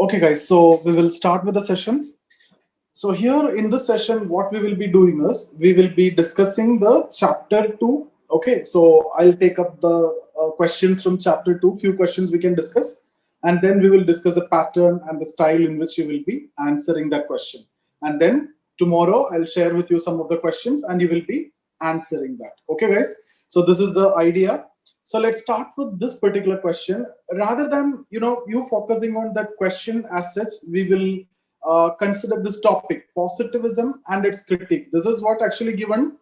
Okay, guys, so we will start with the session. So, here in this session, what we will be doing is we will be discussing the chapter 2. Okay, so I'll take up the questions from chapter 2, few questions we can discuss, and then we will discuss the pattern and the style in which you will be answering that question. And then tomorrow, I'll share with you some of the questions and you will be answering that. Okay, guys, so this is the idea. So let's start with this particular question. Rather than you focusing on that question as such, we will consider this topic, positivism and its critique. This is what actually given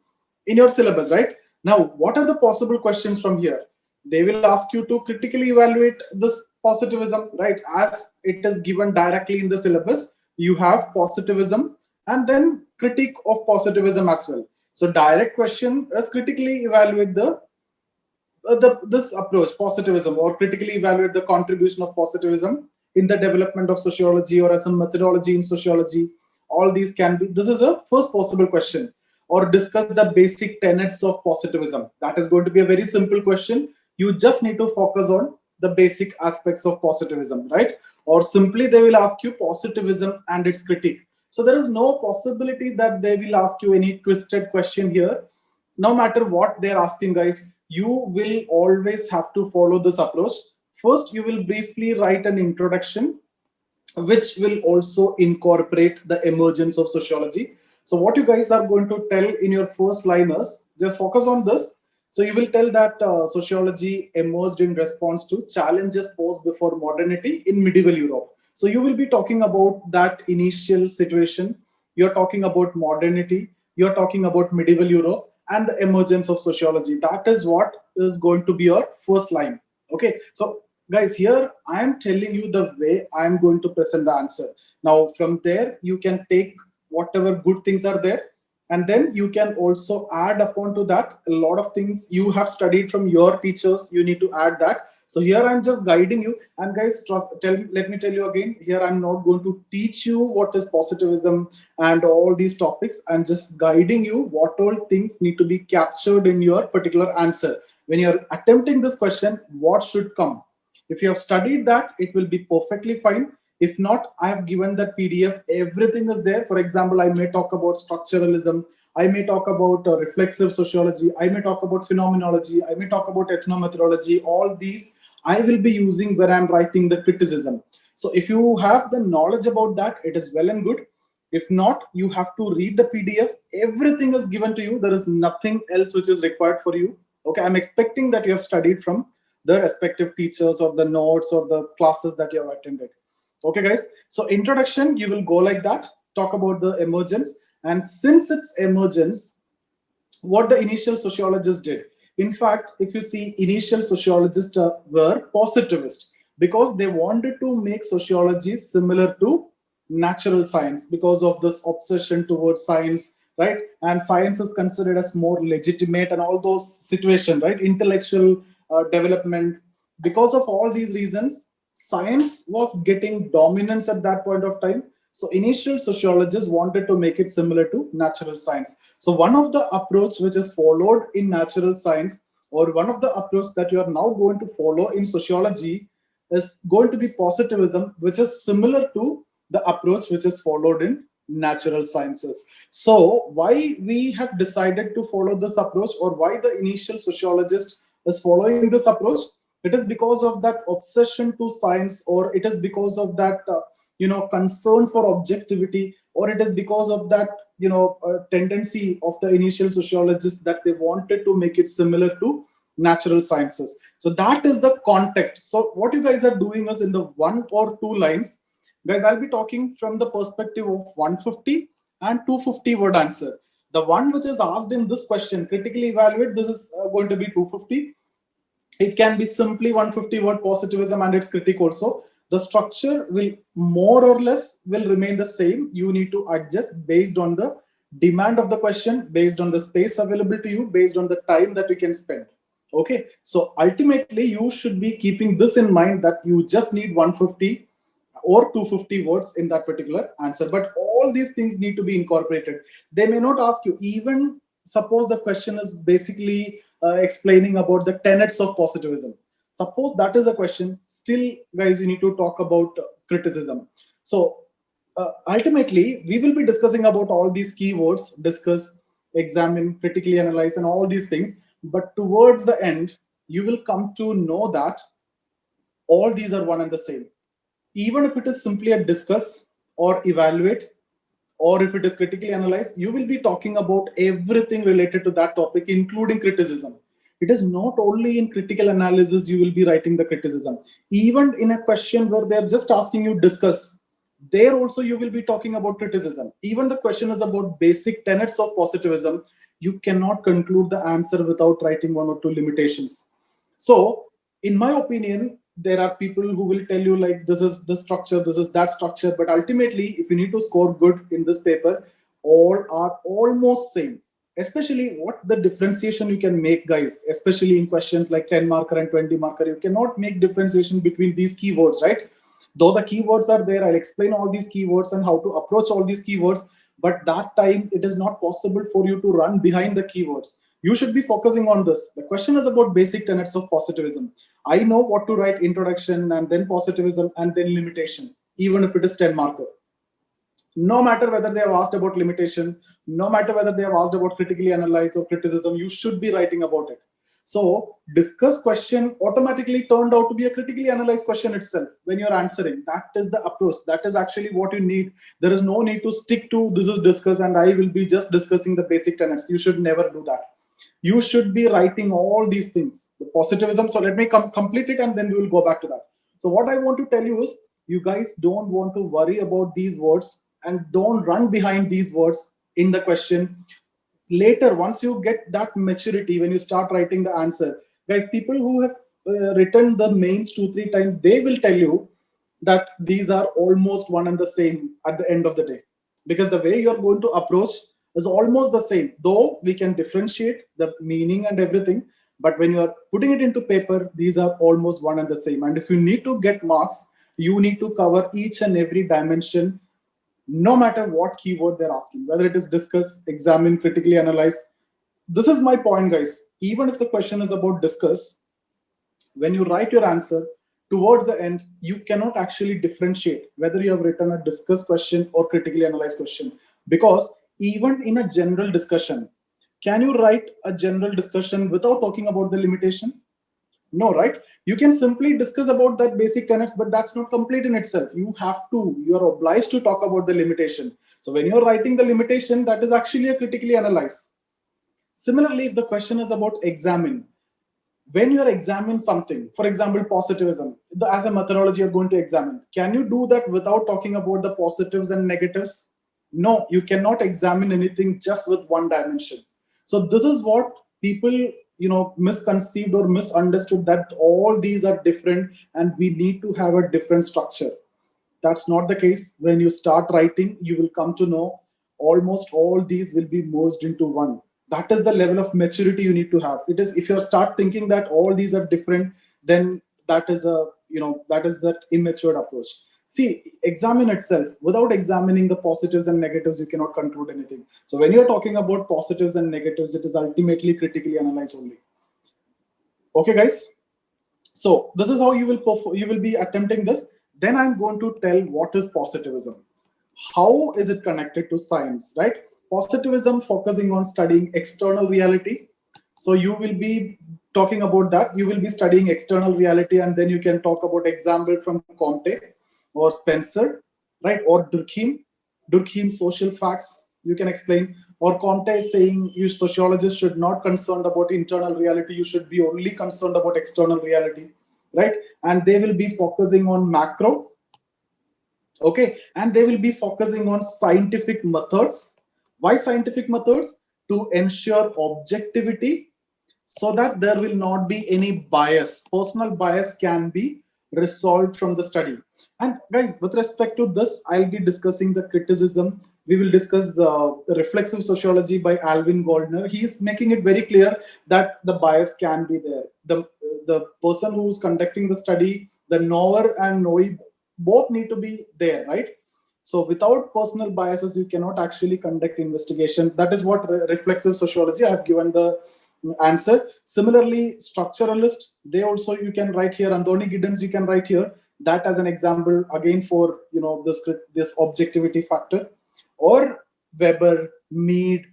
in your syllabus, right? Now, what are the possible questions from here? They will ask you to critically evaluate this positivism, right? As it is given directly in the syllabus, you have positivism and then critique of positivism as well. So direct question is critically evaluate this approach, positivism, or critically evaluate the contribution of positivism in the development of sociology or as a methodology in sociology. All these can be, this is a first possible question. Or discuss the basic tenets of positivism. That is going to be a very simple question. You just need to focus on the basic aspects of positivism, right? Or simply they will ask you positivism and its critique. So there is no possibility that they will ask you any twisted question here. No matter what they're asking, guys, you will always have to follow this approach. First, you will briefly write an introduction, which will also incorporate the emergence of sociology. So, what you guys are going to tell in your first liners, just focus on this. So, you will tell that sociology emerged in response to challenges posed before modernity in medieval Europe. So, you will be talking about that initial situation. You're talking about modernity. You're talking about medieval Europe and the emergence of sociology. That is what is going to be your first line. Okay, so guys, here I am telling you the way I am going to present the answer. Now from there you can take whatever good things are there, and then you can also add upon to that a lot of things you have studied from your teachers. You need to add that. So here I'm just guiding you, and guys, let me tell you again, here I'm not going to teach you what is positivism and all these topics. I'm just guiding you what all things need to be captured in your particular answer. When you're attempting this question, what should come? If you have studied that, it will be perfectly fine. If not, I have given that PDF. Everything is there. For example, I may talk about structuralism. I may talk about reflexive sociology. I may talk about phenomenology. I may talk about ethnomethodology. All these I will be using when I'm writing the criticism. So if you have the knowledge about that, it is well and good. If not, you have to read the PDF. Everything is given to you. There is nothing else which is required for you. Okay, I'm expecting that you have studied from the respective teachers or the notes or the classes that you have attended. Okay, guys. So introduction, you will go like that, talk about the emergence. And since its emergence, what the initial sociologists did. In fact, if you see, initial sociologists were positivist because they wanted to make sociology similar to natural science because of this obsession towards science, right? And science is considered as more legitimate and all those situations, right? Intellectual development. Because of all these reasons, science was getting dominance at that point of time. So initial sociologists wanted to make it similar to natural science. So one of the approach which is followed in natural science, or one of the approach that you are now going to follow in sociology, is going to be positivism, which is similar to the approach which is followed in natural sciences. So why we have decided to follow this approach, or why the initial sociologist is following this approach, it is because of that obsession to science, or it is because of that concern for objectivity, or it is because of that tendency of the initial sociologists that they wanted to make it similar to natural sciences. So that is the context. So what you guys are doing is, in the one or two lines, guys, I'll be talking from the perspective of 150 and 250 word answer. The one which is asked in this question, critically evaluate, this is going to be 250. It can be simply 150 word positivism and its critique also. The structure will more or less will remain the same. You need to adjust based on the demand of the question, based on the space available to you, based on the time that you can spend. Okay, so ultimately you should be keeping this in mind, that you just need 150 or 250 words in that particular answer, but all these things need to be incorporated. They may not ask you, even suppose the question is basically explaining about the tenets of positivism. Suppose that is a question, still guys, you need to talk about criticism. So ultimately, we will be discussing about all these keywords, discuss, examine, critically analyze, and all these things. But towards the end, you will come to know that all these are one and the same. Even if it is simply a discuss or evaluate, or if it is critically analyzed, you will be talking about everything related to that topic, including criticism. It is not only in critical analysis you will be writing the criticism. Even in a question where they're just asking you discuss, there also you will be talking about criticism. Even the question is about basic tenets of positivism, you cannot conclude the answer without writing one or two limitations. So in my opinion, there are people who will tell you like this is the structure, this is that structure, but ultimately if you need to score good in this paper, all are almost same. Especially what the differentiation you can make, guys, especially in questions like 10 marker and 20 marker, you cannot make differentiation between these keywords, right? Though the keywords are there, I'll explain all these keywords and how to approach all these keywords, but that time it is not possible for you to run behind the keywords. You should be focusing on this. The question is about basic tenets of positivism. I know what to write: introduction and then positivism and then limitation, even if it is 10 marker. No matter whether they have asked about limitation, no matter whether they have asked about critically analyze or criticism, you should be writing about it. So discuss question automatically turned out to be a critically analyzed question itself when you're answering. That is the approach. That is actually what you need. There is no need to stick to this is discuss and I will be just discussing the basic tenets. You should never do that. You should be writing all these things. The positivism. So let me complete it and then we will go back to that. So what I want to tell you is you guys don't want to worry about these words and don't run behind these words in the question. Later, once you get that maturity, when you start writing the answer, guys, people who have written the mains 2-3 times, they will tell you that these are almost one and the same at the end of the day, because the way you're going to approach is almost the same, though we can differentiate the meaning and everything. But when you're putting it into paper, these are almost one and the same. And if you need to get marks, you need to cover each and every dimension, no matter what keyword they're asking, whether it is discuss, examine, critically analyze. This is my point, guys. Even if the question is about discuss, when you write your answer towards the end, you cannot actually differentiate whether you have written a discuss question or critically analyzed question. Because even in a general discussion, can you write a general discussion without talking about the limitation? No, right? You can simply discuss about that basic tenets, but that's not complete in itself. You are obliged to talk about the limitation. So when you're writing the limitation, that is actually a critically analyze. Similarly, if the question is about examine, when you're examining something, for example, positivism, as a methodology you're going to examine, can you do that without talking about the positives and negatives? No, you cannot examine anything just with one dimension. So this is what people misconceived or misunderstood, that all these are different and we need to have a different structure. That's not the case. When you start writing, you will come to know almost all these will be merged into one. That is the level of maturity you need to have. It is, if you start thinking that all these are different, then that is that immature approach. See, examine itself. Without examining the positives and negatives, you cannot conclude anything. So when you're talking about positives and negatives, it is ultimately critically analyzed only. Okay, guys. So this is how you will be attempting this. Then I'm going to tell what is positivism. How is it connected to science, right? Positivism focusing on studying external reality. So you will be talking about that. You will be studying external reality, and then you can talk about example from Comte or Spencer, right? Or Durkheim social facts. You can explain. Or Comte saying you sociologists should not concerned about internal reality. You should be only concerned about external reality, right? And they will be focusing on macro. Okay, and they will be focusing on scientific methods. Why scientific methods? To ensure objectivity, so that there will not be any bias. Personal bias can be resolved from the study. And guys, with respect to this, I'll be discussing the criticism. We will discuss reflexive sociology by Alvin Goldner. He is making it very clear that the bias can be there. The person who's conducting the study, the knower and knowee, both need to be there, right? So without personal biases, you cannot actually conduct investigation. That is what reflexive sociology. I have given the answer. Similarly, structuralist, they also, you can write here. Andoni Giddens, you can write here. that as an example again for this objectivity factor. Or Weber, Mead,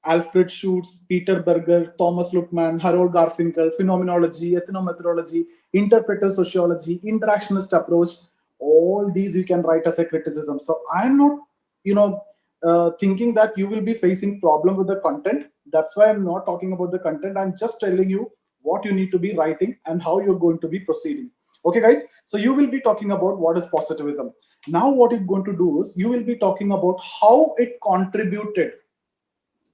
Alfred Schutz, Peter Berger, Thomas Luckmann, Harold Garfinkel, phenomenology, ethnomethodology, interpreter sociology, interactionist approach, all these you can write as a criticism. So I'm not, thinking that you will be facing problem with the content. That's why I'm not talking about the content. I'm just telling you what you need to be writing and how you're going to be proceeding. Okay, guys. So you will be talking about what is positivism. Now, what you're going to do is you will be talking about how it contributed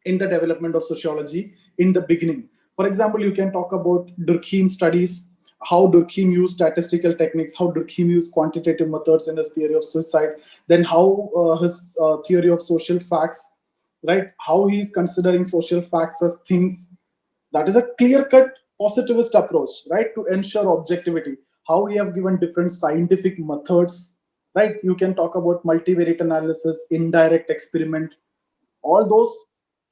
in the development of sociology in the beginning. For example, you can talk about Durkheim studies, how Durkheim used statistical techniques, how Durkheim used quantitative methods in his theory of suicide, then how his theory of social facts, right? How he's considering social facts as things. That is a clear-cut positivist approach, right? To ensure objectivity. How we have given different scientific methods, right? You can talk about multivariate analysis, indirect experiment, all those.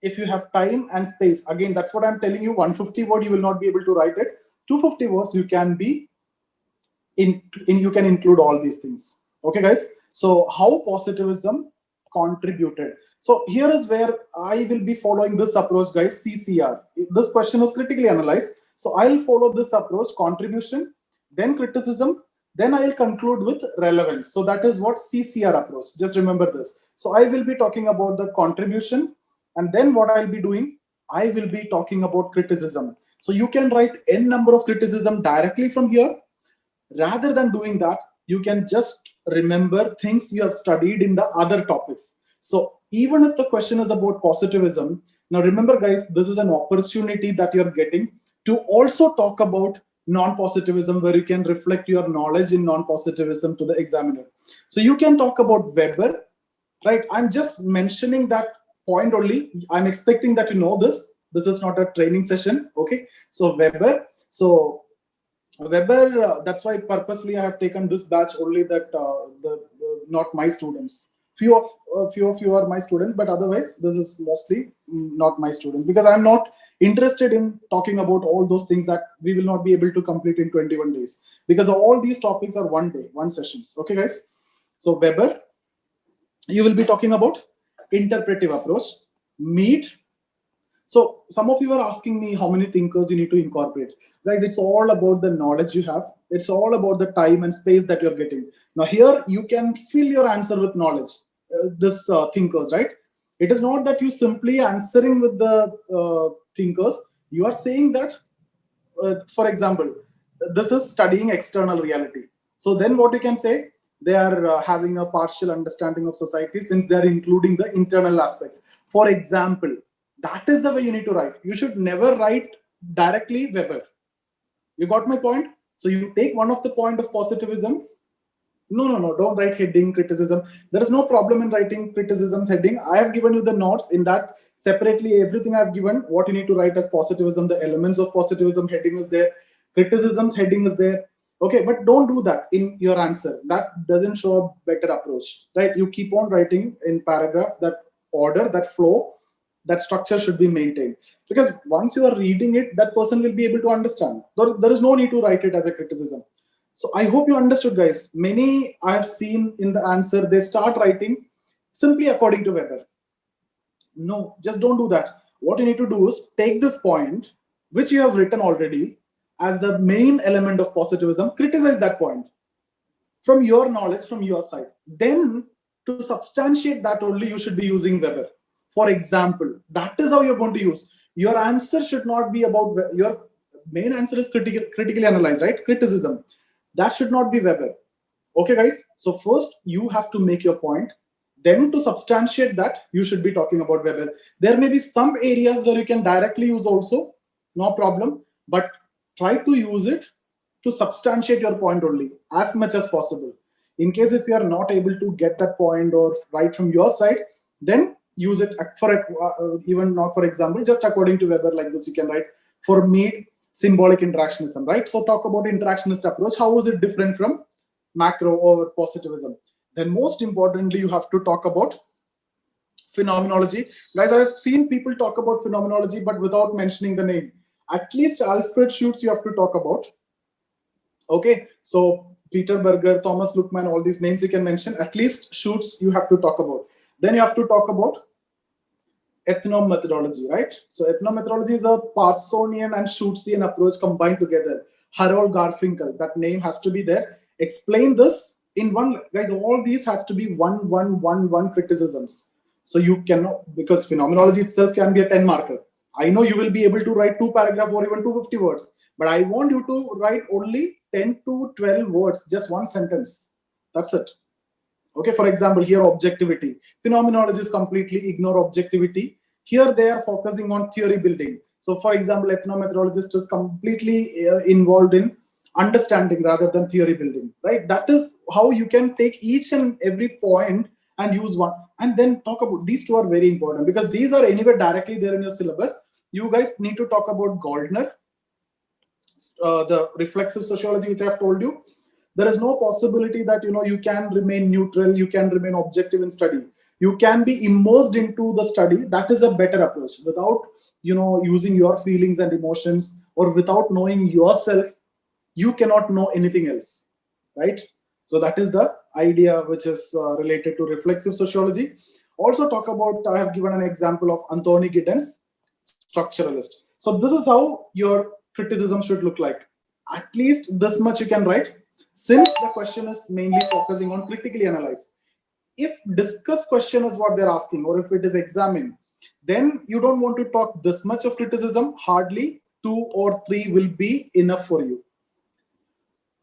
If you have time and space, again, that's what I'm telling you, 150 word you will not be able to write it. 250 words you can be you can include all these things. Okay, guys. So how positivism contributed. So here is where I will be following this approach, guys. CCR. This question is critically analyzed, so I'll follow this approach: contribution, then criticism, then I'll conclude with relevance. So that is what CCR approach. Just remember this. So I will be talking about the contribution, and then what I'll be doing, I will be talking about criticism. So you can write n number of criticism directly from here. Rather than doing that, you can just remember things you have studied in the other topics. So even if the question is about positivism, now remember, guys, this is an opportunity that you're getting to also talk about non-positivism, where you can reflect your knowledge in non-positivism to the examiner. So you can talk about Weber, right? I'm just mentioning that point only. I'm expecting that you know this. This is not a training session. Okay. So Weber. So Weber, that's why purposely I have taken this batch only, that not my students. Few of you are my students, but otherwise this is mostly not my students, because I'm not interested in talking about all those things that we will not be able to complete in 21 days, because all these topics are one day, one sessions. Okay, guys. So Weber, you will be talking about interpretive approach. Mead. So some of you are asking me how many thinkers you need to incorporate. Guys, it's all about the knowledge you have. It's all about the time and space that you're getting. Now here you can fill your answer with knowledge, this thinkers, right? It is not that you simply answering with the thinkers. You are saying that, for example, this is studying external reality. So then what you can say, they are having a partial understanding of society, since they are including the internal aspects. For example, that is the way you need to write. You should never write directly Weber. You got my point? So you take one of the point of positivism. No, don't write heading criticism. There is no problem in writing criticism heading. I have given you the notes in that separately. Everything I've given, what you need to write as positivism, the elements of positivism heading is there, criticism's heading is there. Okay, but don't do that in your answer. That doesn't show a better approach, right? You keep on writing in paragraph, that order, that flow, that structure should be maintained, because once you are reading it, that person will be able to understand. There is no need to write it as a criticism. So I hope you understood, guys. Many I have seen in the answer, they start writing simply according to Weber. No, just don't do that. What you need to do is take this point, which you have written already as the main element of positivism, criticize that point from your knowledge, from your side. Then to substantiate that only, you should be using Weber. For example, that is how you're going to use. Your answer should not be about, your main answer is critically analyze, right? Criticism. That should not be Weber. Okay, guys. So first you have to make your point. Then to substantiate that, you should be talking about Weber. There may be some areas where you can directly use also, no problem. But try to use it to substantiate your point only as much as possible. In case if you are not able to get that point or write from your side, then use it for even not for example, just according to Weber, like this you can write for Mead, symbolic interactionism, right? So talk about interactionist approach. How is it different from macro or positivism? Then most importantly, you have to talk about phenomenology. Guys, I have seen people talk about phenomenology, but without mentioning the name. At least Alfred Schutz you have to talk about. Okay, so Peter Berger, Thomas Luckman, all these names you can mention. At least Schutz you have to talk about. Then you have to talk about ethnomethodology, right? So ethnomethodology is a Parsonian and Schutzian approach combined together. Harold Garfinkel, that name has to be there. Explain this in one, guys. All these has to be one criticisms. So you cannot, because phenomenology itself can be a 10 marker. I know you will be able to write 2 paragraphs or even 250 words, but I want you to write only 10 to 12 words, just one sentence. That's it. Okay, for example, here objectivity. Phenomenologists completely ignore objectivity. Here they are focusing on theory building. So for example, ethnomethodologist is completely involved in understanding rather than theory building, right? That is how you can take each and every point and use one. And then talk about, these two are very important because these are anywhere directly there in your syllabus. You guys need to talk about Goldner, the reflexive sociology, which I have told you. There is no possibility that you can remain neutral, you can remain objective in study. You can be immersed into the study. That is a better approach. Without using your feelings and emotions, or without knowing yourself, you cannot know anything else, right? So that is the idea which is related to reflexive sociology. Also talk about, I have given an example of Anthony Giddens, structuralist. So this is how your criticism should look like. At least this much you can write, since the question is mainly focusing on critically analyze. If discuss question is what they're asking, or if it is examined, then you don't want to talk this much of criticism. Hardly 2 or 3 will be enough for you.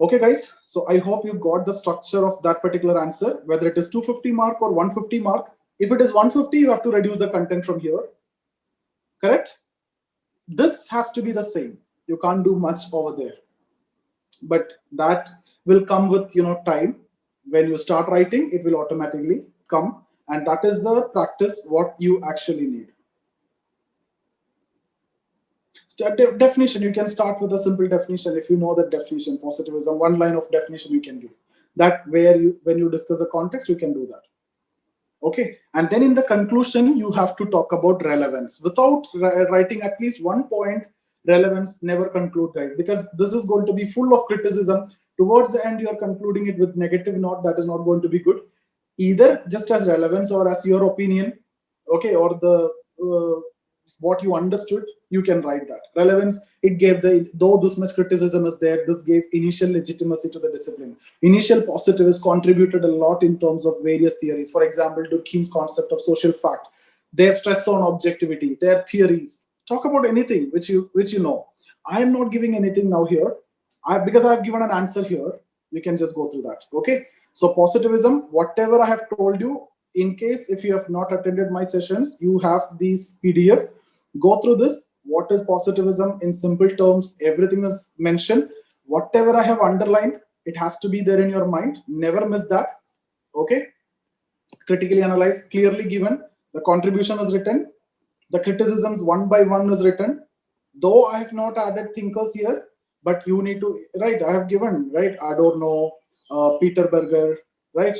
Okay, guys. So I hope you got the structure of that particular answer, whether it is 250 mark or 150 mark. If it is 150, you have to reduce the content from here. Correct? This has to be the same. You can't do much over there. But that will come with time. When you start writing, it will automatically come, and that is the practice what you actually need. Definition, you can start with a simple definition. If you know the definition, positivism, one line of definition you can give. That where when you discuss a context, you can do that. Okay, and then in the conclusion, you have to talk about relevance. Without writing at least one point, relevance, never conclude, guys, because this is going to be full of criticism. Towards the end, you are concluding it with negative note. That is not going to be good. Either just as relevance or as your opinion, okay, or the what you understood, you can write that. Relevance, it gave though this much criticism is there, this gave initial legitimacy to the discipline. Initial positivists contributed a lot in terms of various theories. For example, Durkheim's concept of social fact, their stress on objectivity, their theories. Talk about anything which you know. I am not giving anything now here. Because I have given an answer here, you can just go through that. Okay. So positivism, whatever I have told you, in case if you have not attended my sessions, you have these PDF. Go through this. What is positivism in simple terms? Everything is mentioned. Whatever I have underlined, it has to be there in your mind. Never miss that. Okay. Critically analyze, clearly given. The contribution is written. The criticisms one by one is written. Though I have not added thinkers here, but you need to, right? I have given, right? Adorno, Peter Berger, right?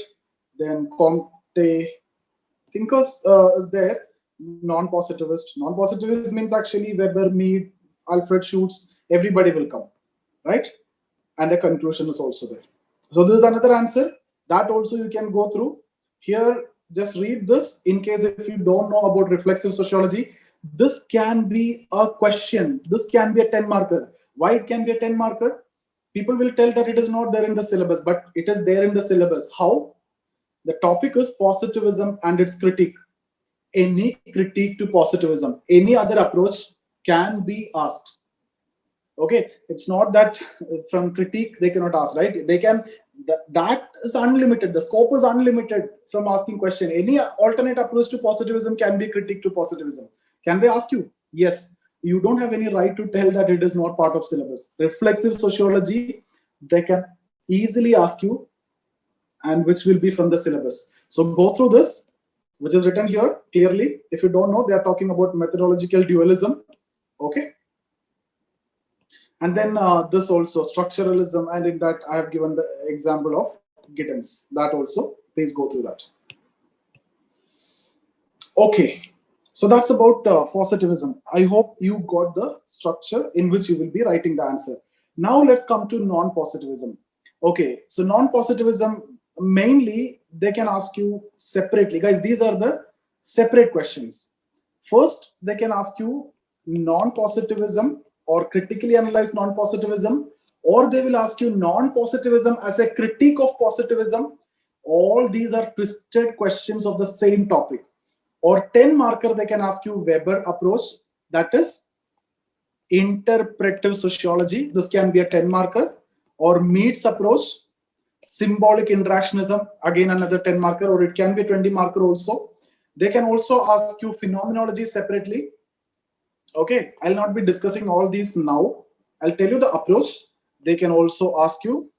Then Comte. Thinkers is there. Non-positivist. Non-positivist means actually Weber, Mead, Alfred Schutz, everybody will come, right? And the conclusion is also there. So this is another answer. That also you can go through. Here, just read this in case if you don't know about reflexive sociology. This can be a question. This can be a 10 marker. Why it can be a 10 marker? People will tell that it is not there in the syllabus, but it is there in the syllabus. How? The topic is positivism and its critique. Any critique to positivism, any other approach can be asked. Okay, it's not that from critique they cannot ask, right? They can, that is unlimited. The scope is unlimited from asking question. Any alternate approach to positivism can be critique to positivism. Can they ask you? Yes. You don't have any right to tell that it is not part of syllabus. Reflexive sociology, they can easily ask you, and which will be from the syllabus. So go through this, which is written here clearly. If you don't know, they are talking about methodological dualism. Okay. And then this also structuralism, and in that I have given the example of Giddens. That also, please go through that. Okay, so that's about positivism. I hope you got the structure in which you will be writing the answer. Now let's come to non-positivism. Okay, so non-positivism, mainly they can ask you separately. Guys, these are the separate questions. First, they can ask you non-positivism or critically analyze non-positivism, or they will ask you non-positivism as a critique of positivism. All these are twisted questions of the same topic. Or 10 marker, they can ask you Weber approach, that is interpretive sociology. This can be a 10 marker. Or Mead's approach, symbolic interactionism, again another 10 marker, or it can be 20 marker also. They can also ask you phenomenology separately. Okay, I'll not be discussing all these now. I'll tell you the approach. They can also ask you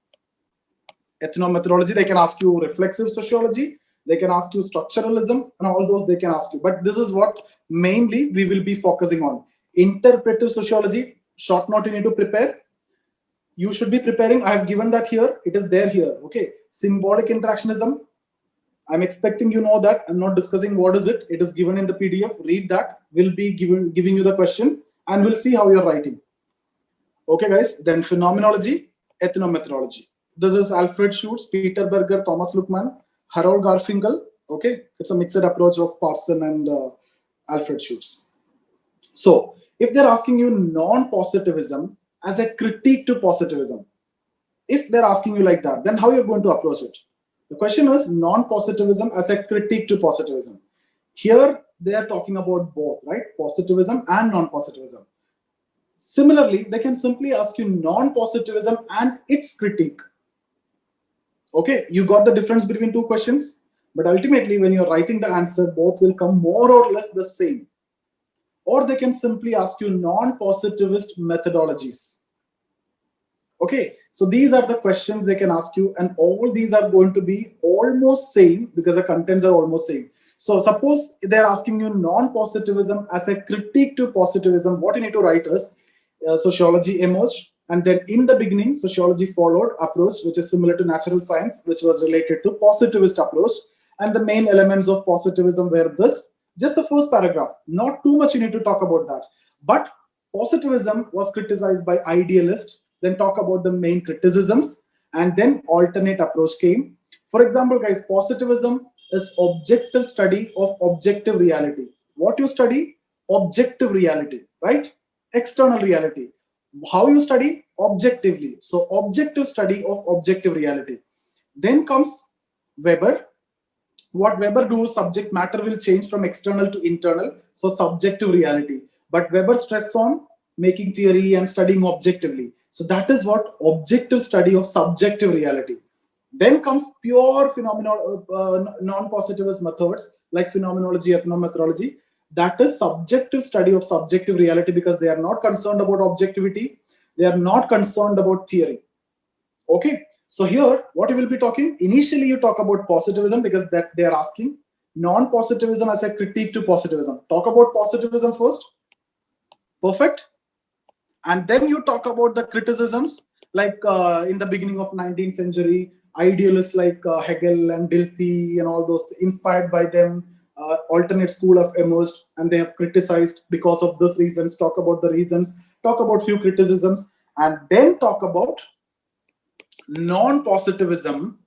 ethnomethodology, they can ask you reflexive sociology, they can ask you structuralism, and all those they can ask you. But this is what mainly we will be focusing on. Interpretive sociology, short note you need to prepare. You should be preparing. I have given that here. It is there here. Okay. Symbolic interactionism. I'm expecting you know that. I'm not discussing what is it. It is given in the PDF. Read that. We'll be giving you the question and we'll see how you're writing. Okay, guys. Then phenomenology, ethnomethodology. This is Alfred Schutz, Peter Berger, Thomas Luckmann, Harold Garfinkel. Okay. It's a mixed approach of Parson and Alfred Schutz. So if they're asking you non-positivism as a critique to positivism, if they're asking you like that, then how you're going to approach it? The question is non-positivism as a critique to positivism. Here they are talking about both, right? Positivism and non-positivism. Similarly, they can simply ask you non-positivism and its critique. Okay, you got the difference between two questions, but ultimately when you're writing the answer, both will come more or less the same. Or they can simply ask you non-positivist methodologies. Okay, so these are the questions they can ask you, and all these are going to be almost same because the contents are almost same. So suppose they're asking you non-positivism as a critique to positivism, what you need to write is sociology emerged, and then in the beginning sociology followed approach which is similar to natural science, which was related to positivist approach, and the main elements of positivism were this. Just the first paragraph, not too much you need to talk about that. But positivism was criticized by idealists, then talk about the main criticisms, and then alternate approach came. For example, guys, positivism is objective study of objective reality. What you study? Objective reality, right? External reality. How you study? Objectively. So objective study of objective reality. Then comes Weber. What Weber do, subject matter will change from external to internal, so subjective reality. But Weber stress on making theory and studying objectively. So that is what objective study of subjective reality. Then comes pure non-positivist methods like phenomenology, ethnomethodology. That is subjective study of subjective reality because they are not concerned about objectivity. They are not concerned about theory. Okay. So here, what you will be talking, initially you talk about positivism because that they are asking non-positivism as a critique to positivism. Talk about positivism first. Perfect. And then you talk about the criticisms like in the beginning of 19th century, idealists like Hegel and Dilthey and all those inspired by them, alternate school have emerged and they have criticized because of this reasons, talk about the reasons, talk about few criticisms, and then talk about non-positivism,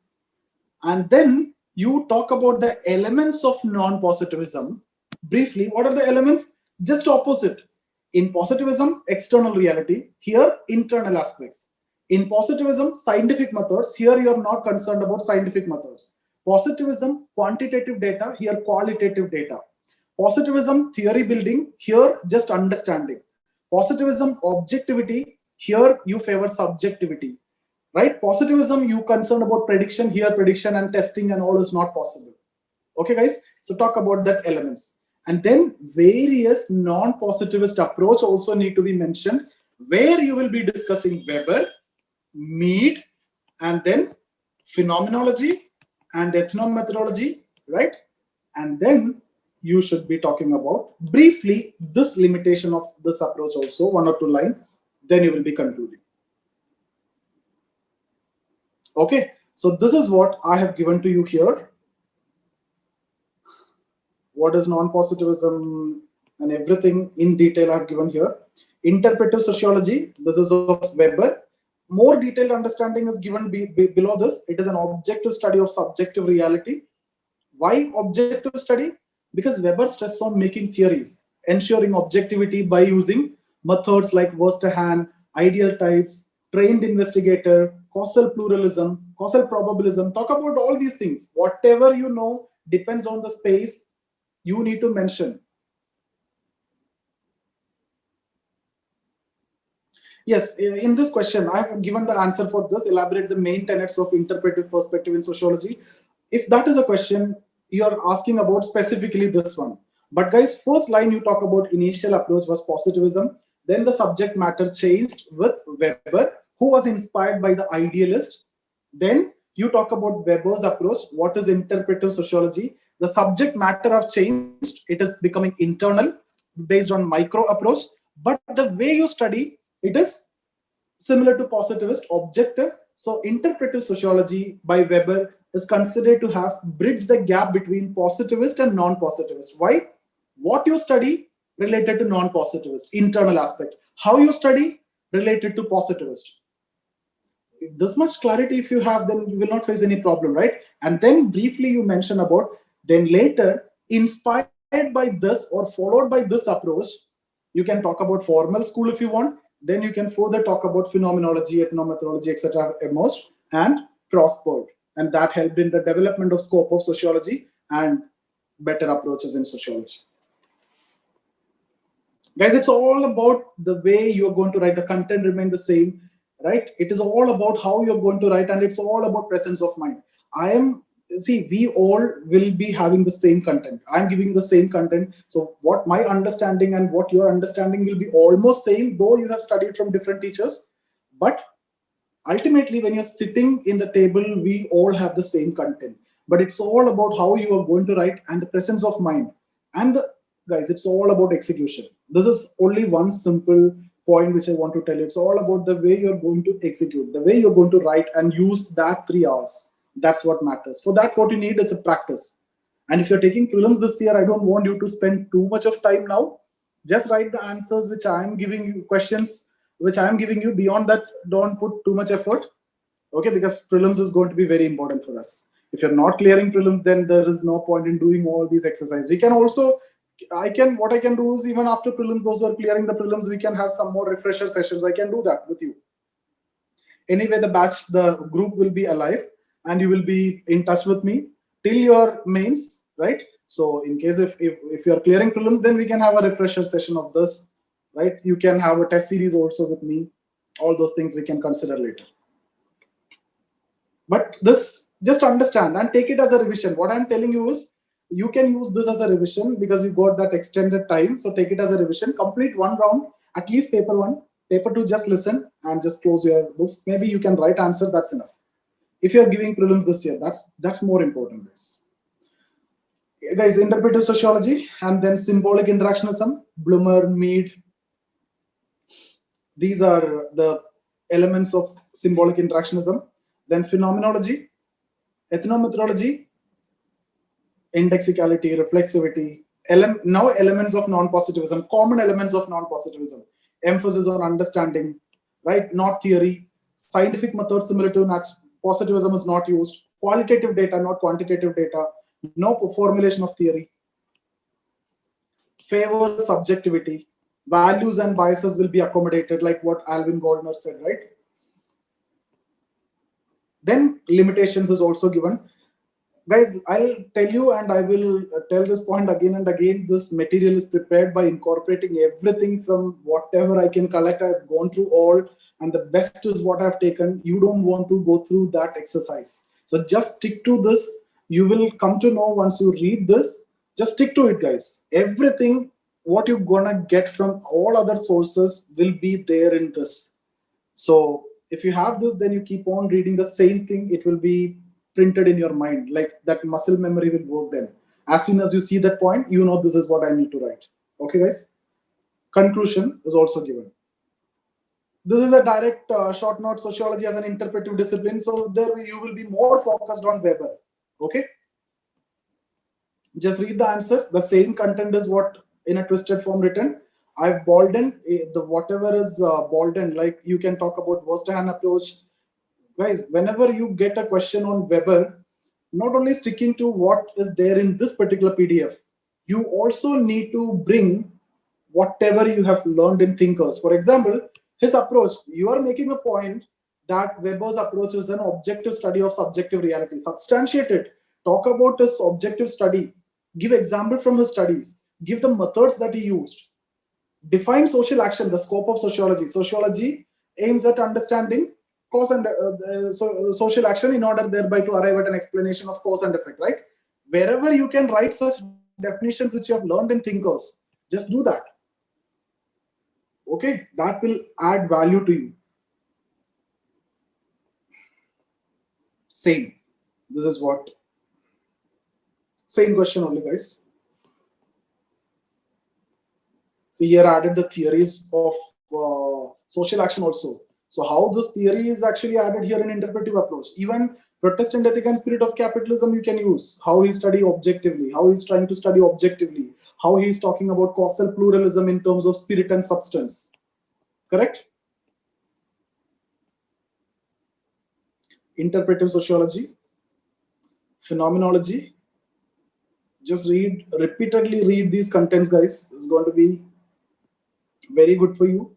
and then you talk about the elements of non-positivism. Briefly, what are the elements? Just opposite. In positivism, external reality. Here, internal aspects. In positivism, scientific methods. Here, you are not concerned about scientific methods. Positivism, quantitative data. Here, qualitative data. Positivism, theory building. Here, just understanding. Positivism, objectivity. Here, you favor subjectivity. Right? Positivism, you concerned about prediction. Here, prediction and testing and all is not possible. Okay, guys? So talk about that elements. And then various non-positivist approach also need to be mentioned, where you will be discussing Weber, Mead, and then phenomenology and ethnomethodology, right? And then you should be talking about briefly this limitation of this approach also, 1 or 2 lines, then you will be concluding. Okay, so this is what I have given to you here. What is non-positivism and everything in detail I have given here. Interpretive sociology, this is of Weber. More detailed understanding is given below this. It is an objective study of subjective reality. Why objective study? Because Weber stressed on making theories, ensuring objectivity by using methods like Verstehen, ideal types, trained investigator, causal pluralism, causal probabilism. Talk about all these things. Whatever you know depends on the space you need to mention. Yes, in this question, I have given the answer for this. Elaborate the main tenets of interpretive perspective in sociology. If that is a question, you are asking about specifically this one. But guys, first line you talk about initial approach was positivism. Then the subject matter changed with Weber, who was inspired by the idealist. Then you talk about Weber's approach. What is interpretive sociology? The subject matter have changed. It is becoming internal based on micro approach. But the way you study, it is similar to positivist objective. So interpretive sociology by Weber is considered to have bridged the gap between positivist and non-positivist. Why? What you study related to non-positivist, internal aspect. How you study related to positivist. This much clarity if you have, then you will not face any problem, right? And then briefly you mention about, then later, inspired by this or followed by this approach, you can talk about formal school if you want. Then you can further talk about phenomenology, ethnomethodology, etc. emerged and prospered. And that helped in the development of scope of sociology and better approaches in sociology. Guys, it's all about the way you're going to write. The content remain the same, right? It is all about how you're going to write, and it's all about presence of mind. We all will be having the same content. I'm giving the same content. So what my understanding and what your understanding will be almost same, though you have studied from different teachers. But ultimately, when you're sitting in the table, we all have the same content. But it's all about how you are going to write and the presence of mind. And guys, it's all about execution. This is only one simple point which I want to tell you. It's all about the way you're going to execute, the way you're going to write and use that 3 hours. That's what matters. For that, what you need is a practice. And if you're taking prelims this year, I don't want you to spend too much of time now. Just write the answers which I'm giving you, questions which I'm giving you. Beyond that, don't put too much effort. Okay, because prelims is going to be very important for us. If you're not clearing prelims, then there is no point in doing all these exercises. We can also, what I can do is even after prelims, those who are clearing the prelims, we can have some more refresher sessions. I can do that with you. Anyway, the group will be alive and you will be in touch with me till your mains, right? So in case if you're clearing prelims, then we can have a refresher session of this, right? You can have a test series also with me. All those things we can consider later. But this, just understand and take it as a revision. What I'm telling you is, you can use this as a revision because you got that extended time. So take it as a revision, complete one round, at least paper 1, paper 2, just listen and just close your books. Maybe you can write answer, that's enough. If you're giving prelims this year, that's more important, guys. Interpretive sociology and then symbolic interactionism, Blumer, Mead. These are the elements of symbolic interactionism. Then phenomenology, ethnomethodology, indexicality, reflexivity, now elements of non-positivism, common elements of non-positivism, emphasis on understanding, right? Not theory. Scientific methods similar to positivism is not used. Qualitative data, not quantitative data. No formulation of theory. Favor subjectivity. Values and biases will be accommodated, like what Alvin Goldner said, right? Then limitations is also given. Guys, I'll tell you and I will tell this point again and again. This material is prepared by incorporating everything from whatever I can collect. I've gone through all, and the best is what I've taken. You don't want to go through that exercise. So just stick to this. You will come to know once you read this. Just stick to it, guys. Everything, what you're gonna get from all other sources will be there in this. So if you have this, then you keep on reading the same thing. It will be printed in your mind, like that muscle memory will work then. As soon as you see that point, you know this is what I need to write. Okay, guys? Conclusion is also given. This is a direct short note, sociology as an interpretive discipline. So there you will be more focused on Weber. Okay? Just read the answer. The same content is what in a twisted form written. I've broadened the whatever is broadened. Like you can talk about Verstehen approach, guys. Whenever you get a question on Weber, not only sticking to what is there in this particular PDF, you also need to bring whatever you have learned in thinkers. For example, his approach, you are making a point that Weber's approach is an objective study of subjective reality. Substantiate it. Talk about his objective study. Give example from his studies. Give the methods that he used. Define social action, the scope of sociology. Sociology aims at understanding cause and social action in order thereby to arrive at an explanation of cause and effect, right? Wherever you can write such definitions which you have learned in thinkers, just do that. Okay, that will add value to you. Same. This is what. Same question only, guys. See, here I added the theories of social action also. So how this theory is actually added here in interpretive approach. Even Protestant ethic and spirit of capitalism you can use. How he study objectively, how he's trying to study objectively, how he's talking about causal pluralism in terms of spirit and substance. Correct? Interpretive sociology, phenomenology. Just repeatedly read these contents, guys. It's going to be very good for you.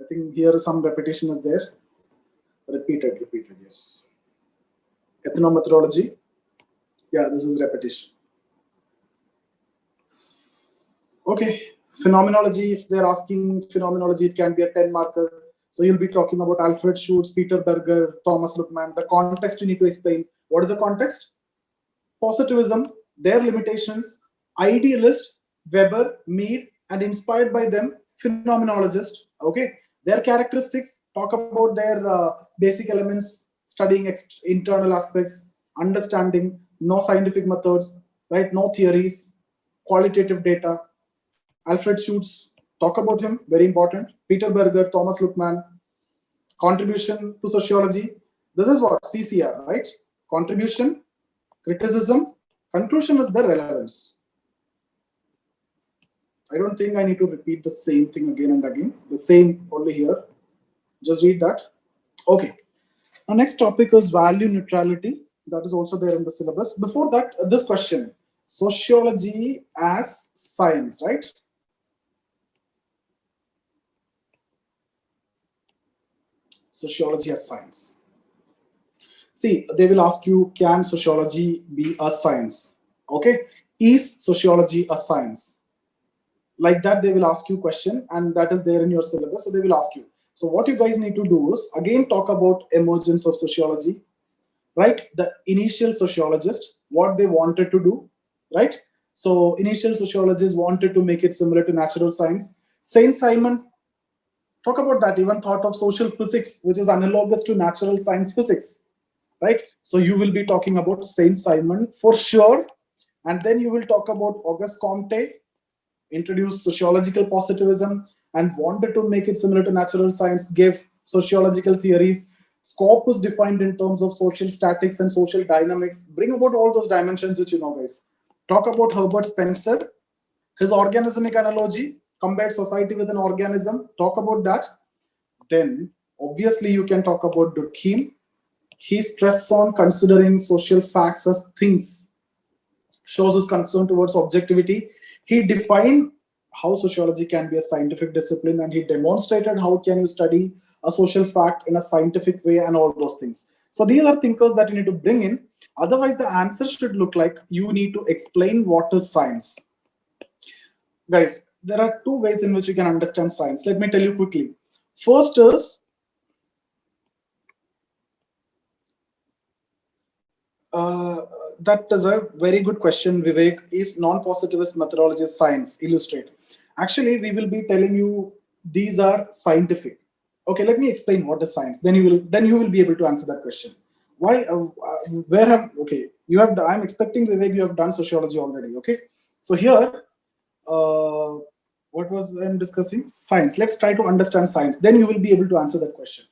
I think here some repetition is there. Repeated, yes. Ethnomethodology. Yeah, this is repetition. Okay, phenomenology. If they're asking phenomenology, it can be a 10 marker. So you'll be talking about Alfred Schutz, Peter Berger, Thomas Luckmann. The context you need to explain. What is the context? Positivism, their limitations, idealist, Weber, Mead, and inspired by them, phenomenologist. Okay, their characteristics, talk about their basic elements, studying internal aspects, understanding, no scientific methods, right? No theories, qualitative data. Alfred Schutz, talk about him, very important. Peter Berger, Thomas Luckmann, contribution to sociology. This is what CCR, right? Contribution, criticism, conclusion is the relevance. I don't think I need to repeat the same thing again and again. The same only here. Just read that. Okay. Our next topic is value neutrality. That is also there in the syllabus. Before that, this question. Sociology as science, right? Sociology as science. See, they will ask you, can sociology be a science? Okay. Is sociology a science? Like that, they will ask you question, and that is there in your syllabus. So they will ask you. So what you guys need to do is, again, talk about emergence of sociology, right? The initial sociologist, what they wanted to do, right? So initial sociologists wanted to make it similar to natural science. Saint-Simon, talk about that, even thought of social physics, which is analogous to natural science physics, right? So you will be talking about Saint-Simon for sure. And then you will talk about Auguste Comte, introduced sociological positivism and wanted to make it similar to natural science, gave sociological theories. Scope is defined in terms of social statics and social dynamics. Bring about all those dimensions which you know, guys. Talk about Herbert Spencer, his organismic analogy, compared society with an organism. Talk about that. Then, obviously, you can talk about Durkheim. He stressed on considering social facts as things, shows his concern towards objectivity. He defined how sociology can be a scientific discipline, and he demonstrated how can you study a social fact in a scientific way and all those things. So these are thinkers that you need to bring in. Otherwise, the answer should look like you need to explain what is science. Guys, there are two ways in which you can understand science. Let me tell you quickly. First is that is a very good question, Vivek. Is non-positivist methodology science? Illustrate. Actually, we will be telling you these are scientific. Okay, let me explain what is science. Then you will be able to answer that question. Why? Where have? Okay, you have. I'm expecting, Vivek, you have done sociology already. Okay, so here, what was I'm discussing? Science. Let's try to understand science. Then you will be able to answer that question.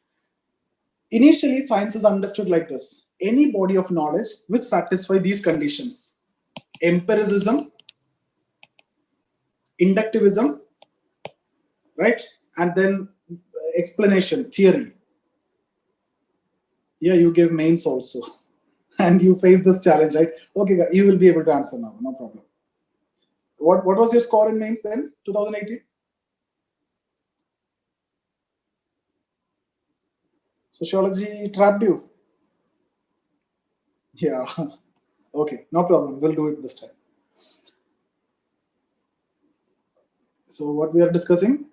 Initially, science is understood like this: any body of knowledge which satisfy these conditions: empiricism, inductivism, right? And then explanation, theory. Yeah, you gave mains also. And you face this challenge, right? Okay, you will be able to answer now, no problem. What was your score in mains then, 2018? Sociology trapped you? Yeah. Okay, no problem. We'll do it this time. So what we are discussing,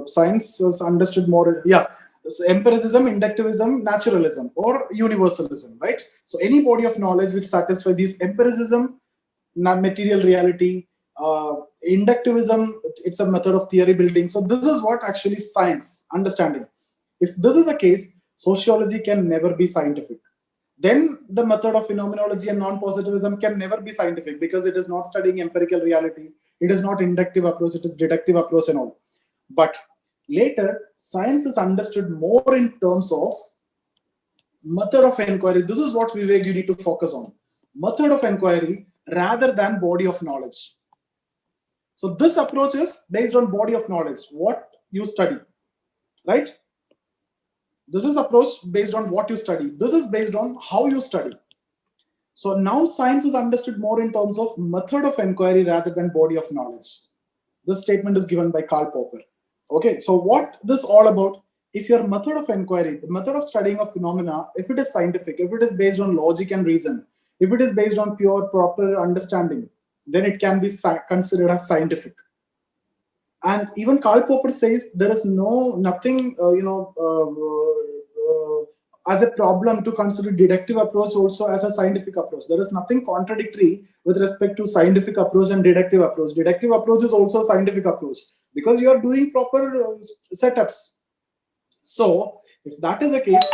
science is understood more. Yeah, so empiricism, inductivism, naturalism, or universalism, right? So any body of knowledge which satisfies these empiricism, material reality, inductivism, it's a method of theory building. So this is what actually science understanding. If this is a case, sociology can never be scientific. Then the method of phenomenology and non-positivism can never be scientific because it is not studying empirical reality. It is not inductive approach, it is deductive approach and all. But later, science is understood more in terms of method of inquiry. This is what, Vivek, you need to focus on. Method of inquiry rather than body of knowledge. So this approach is based on body of knowledge, what you study, right? This is approach based on what you study. This is based on how you study. So now science is understood more in terms of method of inquiry rather than body of knowledge. This statement is given by Karl Popper. Okay, so what this all about? If your method of inquiry, the method of studying of phenomena, if it is scientific, if it is based on logic and reason, if it is based on pure proper understanding, then it can be considered as scientific. And even Karl Popper says there is nothing as a problem to consider deductive approach also as a scientific approach. There is nothing contradictory with respect to scientific approach and deductive approach. Deductive approach is also a scientific approach because you are doing proper setups. So if that is the case,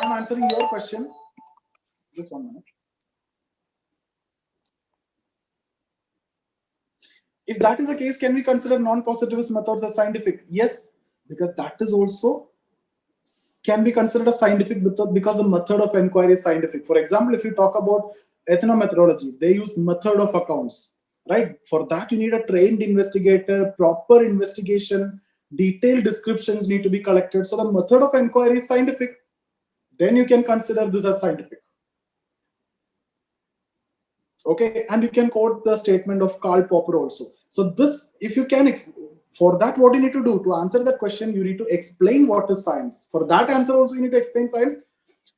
I'm answering your question. Just 1 minute. If that is the case, can we consider non-positivist methods as scientific? Yes, because that is also can be considered a scientific method because the method of inquiry is scientific. For example, if you talk about ethnomethodology, they use method of accounts, right? For that, you need a trained investigator, proper investigation, detailed descriptions need to be collected. So the method of inquiry is scientific. Then you can consider this as scientific. Okay, and you can quote the statement of Karl Popper also. So this, if you can, for that, what you need to do to answer that question, you need to explain what is science. For that answer also, you need to explain science.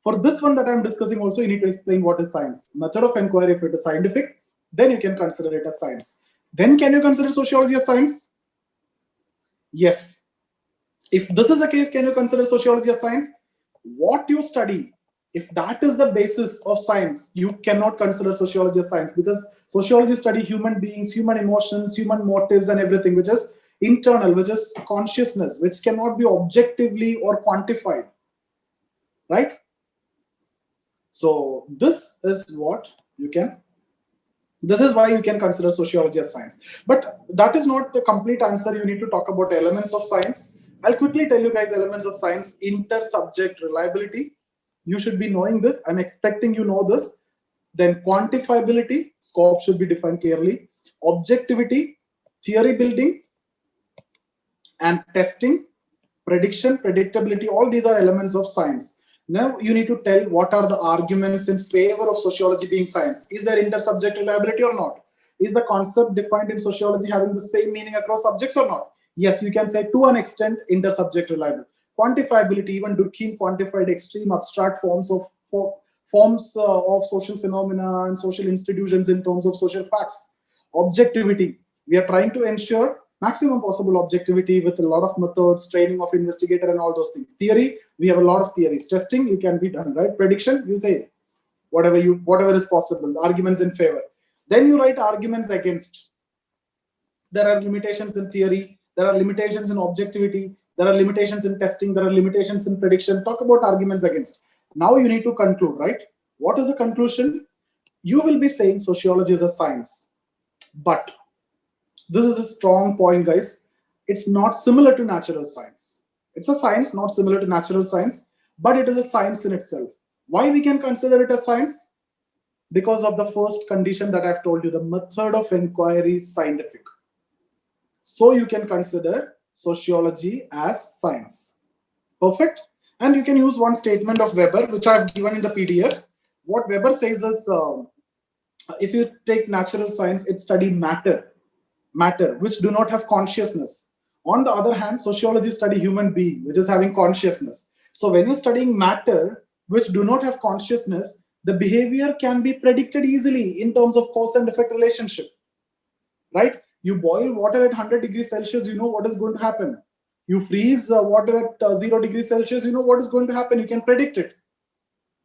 For this one that I'm discussing also, you need to explain what is science. Method of inquiry, if it is scientific, then you can consider it as science. Then can you consider sociology as science? Yes. If this is the case, can you consider sociology as science? What you study, if that is the basis of science, you cannot consider sociology as science because sociology study human beings, human emotions, human motives and everything, which is internal, which is consciousness, which cannot be objectively or quantified, right? So this is what you can, this is why you can consider sociology as science. But that is not the complete answer. You need to talk about elements of science. I'll quickly tell you guys elements of science. Inter-subject reliability. You should be knowing this. I'm expecting you know this. Then quantifiability. Scope should be defined clearly. Objectivity. Theory building. And testing. Prediction. Predictability. All these are elements of science. Now you need to tell what are the arguments in favor of sociology being science. Is there inter-subject reliability or not? Is the concept defined in sociology having the same meaning across subjects or not? Yes, you can say to an extent inter-subject reliability. Quantifiability, even Durkheim quantified extreme abstract forms of social phenomena and social institutions in terms of social facts. Objectivity, we are trying to ensure maximum possible objectivity with a lot of methods, training of investigator and all those things. Theory, we have a lot of theories. Testing, you can be done, right? Prediction, you say whatever is possible. Arguments in favor. Then you write arguments against. There are limitations in theory. There are limitations in objectivity. There are limitations in testing. There are limitations in prediction. Talk about arguments against. Now you need to conclude, right? What is the conclusion? You will be saying sociology is a science. But this is a strong point, guys. It's not similar to natural science. It's a science, not similar to natural science, but it is a science in itself. Why we can consider it a science? Because of the first condition that I've told you, the method of inquiry is scientific. So you can consider sociology as science. Perfect. And you can use one statement of Weber, which I have given in the PDF. What Weber says is, if you take natural science, it study matter, which do not have consciousness. On the other hand, sociology study human being, which is having consciousness. So when you're studying matter, which do not have consciousness, the behavior can be predicted easily in terms of cause and effect relationship, right? You boil water at 100 degrees Celsius, you know what is going to happen. You freeze water at 0 degrees Celsius, you know what is going to happen. You can predict it.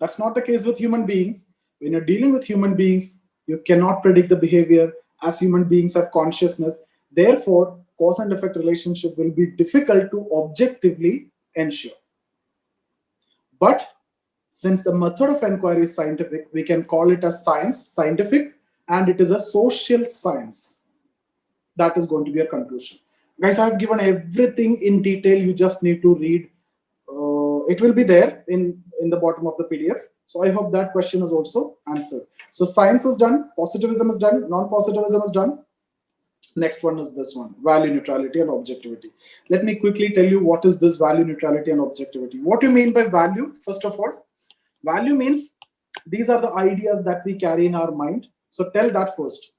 That's not the case with human beings. When you're dealing with human beings, you cannot predict the behavior, as human beings have consciousness. Therefore, cause and effect relationship will be difficult to objectively ensure. But since the method of inquiry is scientific, we can call it as scientific, and it is a social science. That is going to be a conclusion. Guys, I have given everything in detail. You just need to read. It will be there in the bottom of the PDF. So I hope that question is also answered. So science is done, positivism is done, non-positivism is done. Next one is this one, value neutrality and objectivity. Let me quickly tell you what is this value neutrality and objectivity. What do you mean by value? First of all, value means these are the ideas that we carry in our mind. So tell that first.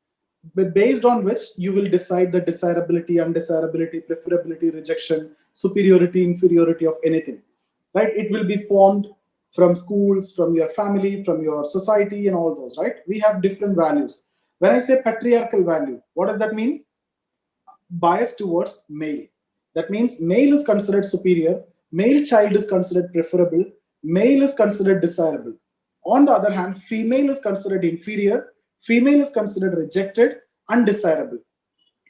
But based on which you will decide the desirability, undesirability, preferability, rejection, superiority, inferiority of anything, right? It will be formed from schools, from your family, from your society, and all those, right? We have different values. When I say patriarchal value, what does that mean? Bias towards male. That means male is considered superior, male child is considered preferable, male is considered desirable. On the other hand, female is considered inferior, female is considered rejected, undesirable.